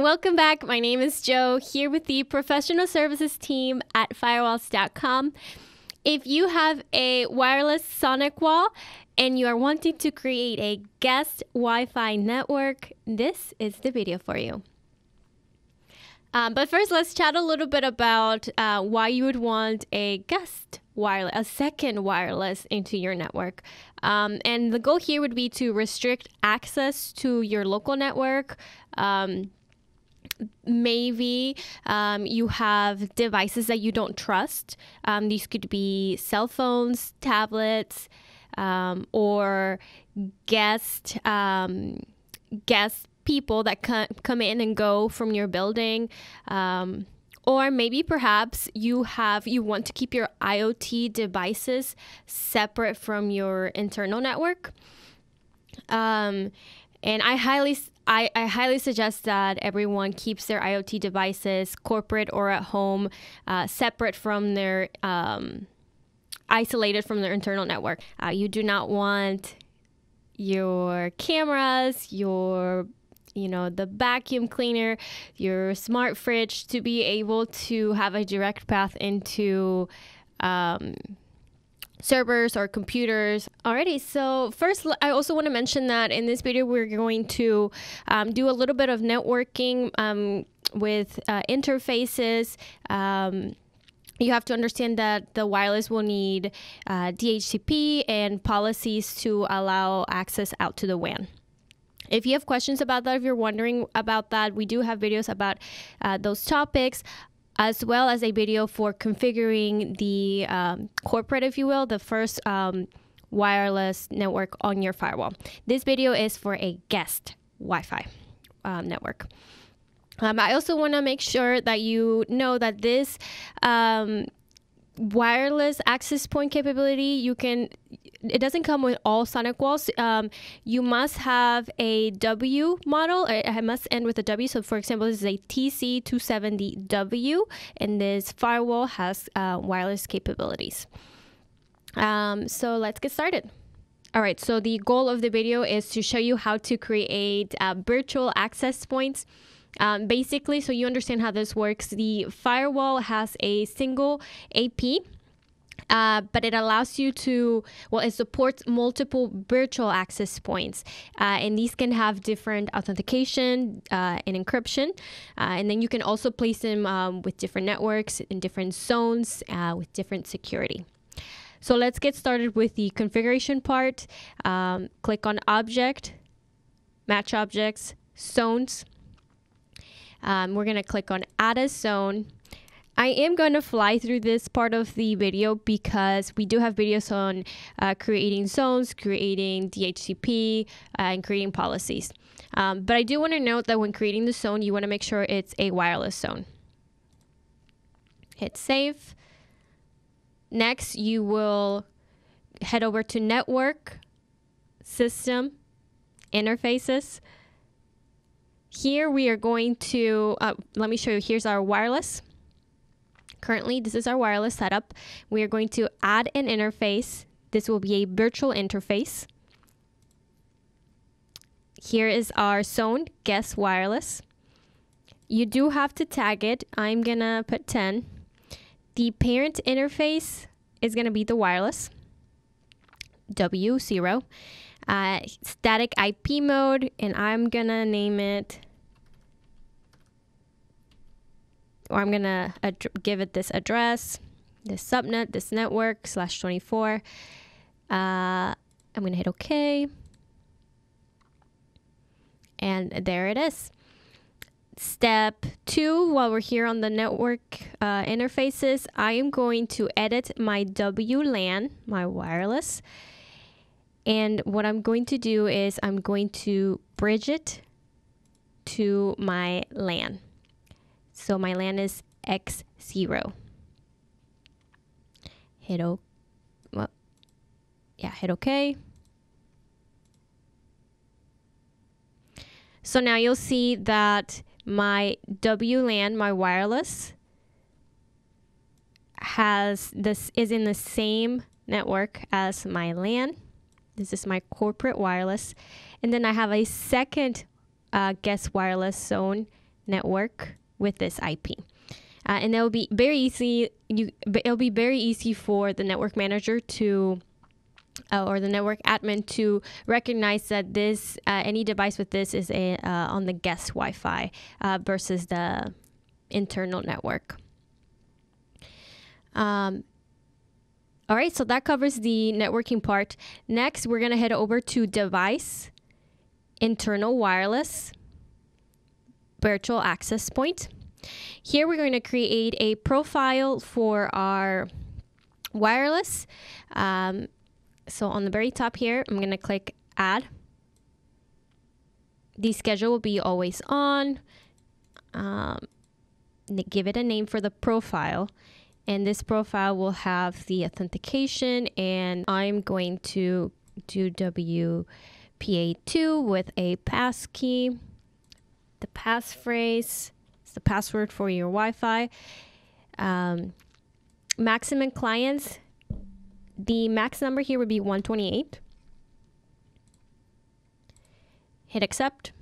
welcome back. My name is Jo, here with the professional services team at Firewalls.com. If you have a wireless SonicWall and you are wanting to create a guest Wi-Fi network, this is the video for you. But first, let's chat a little bit about why you would want a guest wireless, a second wireless into your network. And the goal here would be to restrict access to your local network. Maybe you have devices that you don't trust. These could be cell phones, tablets, or guest people that come in and go from your building. Or maybe perhaps you want to keep your IoT devices separate from your internal network. And I highly suggest that everyone keeps their IoT devices, corporate or at home, separate from their, isolated from their internal network. You do not want your cameras, the vacuum cleaner, your smart fridge to be able to have a direct path into servers or computers. Alrighty, so first I also want to mention that in this video we're going to do a little bit of networking with interfaces. You have to understand that the wireless will need DHCP and policies to allow access out to the WAN. If you have questions about that, if you're wondering about that, we do have videos about those topics, as well as a video for configuring the corporate, if you will, the first wireless network on your firewall. This video is for a guest Wi-Fi network. I also want to make sure that you know that this wireless access point capability, it doesn't come with all SonicWalls. You must have a W model. It must end with a W. So for example, this is a TC270W, and this firewall has wireless capabilities. So let's get started. All right, so the goal of the video is to show you how to create virtual access points. Basically, so you understand how this works, the firewall has a single AP, but it allows you to, it supports multiple virtual access points. And these can have different authentication and encryption. And then you can also place them with different networks in different zones with different security. So let's get started with the configuration part. Click on Object, Match Objects, Zones. We're going to click on Add a Zone. I am going to fly through this part of the video because we do have videos on creating zones, creating DHCP, and creating policies. But I do want to note that when creating the zone, you want to make sure it's a wireless zone. Hit Save. Next, you will head over to Network, System, Interfaces. Here we are going to, let me show you, here's our wireless. Currently, this is our wireless setup. We are going to add an interface. This will be a virtual interface. Here is our zone, guest wireless. You do have to tag it. I'm gonna put 10. The parent interface is gonna be the wireless, W0. Static IP mode, and I'm gonna name it, or I'm gonna give it this address, this subnet, this network /24. I'm gonna hit OK, and there it is. Step 2, while we're here on the network interfaces, I am going to edit my WLAN, my wireless. And what I'm going to do is I'm going to bridge it to my LAN. So my LAN is X0. Hit OK. So now you'll see that my WLAN, my wireless, is in the same network as my LAN. This is my corporate wireless. And then I have a second guest wireless zone network with this IP. And it'll be very easy. It'll be very easy for the network manager to, or the network admin to recognize that this any device with this is on the guest Wi-Fi versus the internal network. All right, so that covers the networking part. Next, we're gonna head over to device, internal wireless, virtual access point. Here we're going to create a profile for our wireless. So on the very top here, I'm going to click add. The schedule will be always on. Give it a name for the profile. And this profile will have the authentication, and I'm going to do WPA2 with a passkey. The passphrase, the password for your Wi-Fi. Maximum clients, the max number here would be 128. Hit accept.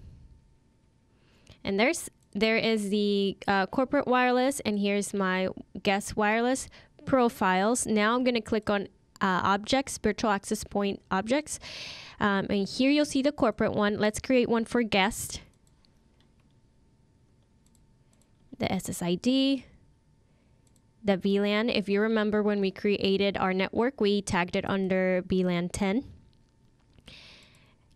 And there is the corporate wireless, and here's my guest wireless profiles. Now I'm going to click on objects, virtual access point objects. And here you'll see the corporate one. Let's create one for guest. The SSID, the VLAN. If you remember, when we created our network, we tagged it under VLAN 10.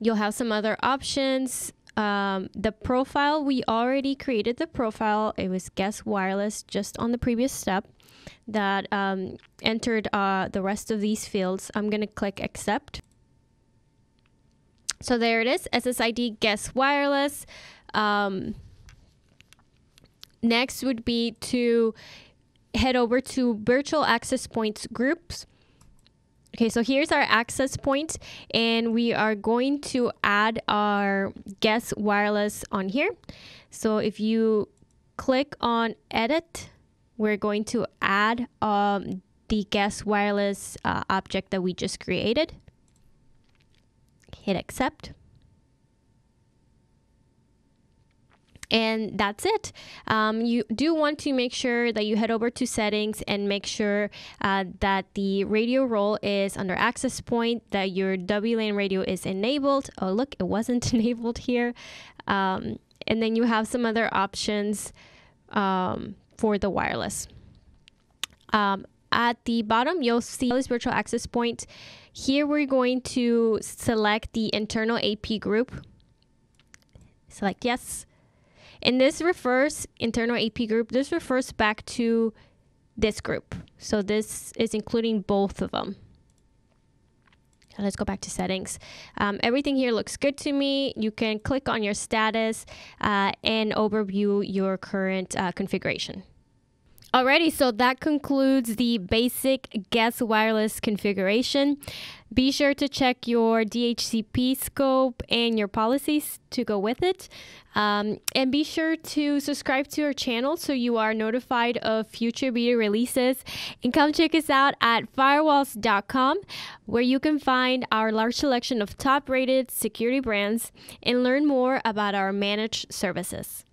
You'll have some other options. The profile, we already created the profile. It was guest wireless just on the previous step that entered the rest of these fields. I'm going to click accept. So there it is, SSID guest wireless. Next would be to head over to virtual access points groups. Okay, so here's our access point, and we are going to add our guest wireless on here. So if you click on edit, we're going to add the guest wireless object that we just created. Hit accept. And that's it. You do want to make sure that you head over to settings and make sure that the radio role is under access point, that your WLAN radio is enabled. Oh, look, it wasn't enabled here. And then you have some other options for the wireless. At the bottom, you'll see this virtual access point. Here, we're going to select the internal AP group. Select yes. And this refers, internal AP group, this refers back to this group. So this is including both of them. Let's go back to settings. Everything here looks good to me. You can click on your status and overview your current configuration. Alrighty, so that concludes the basic guest wireless configuration. Be sure to check your DHCP scope and your policies to go with it. And be sure to subscribe to our channel so you are notified of future video releases. And come check us out at Firewalls.com, where you can find our large selection of top-rated security brands and learn more about our managed services.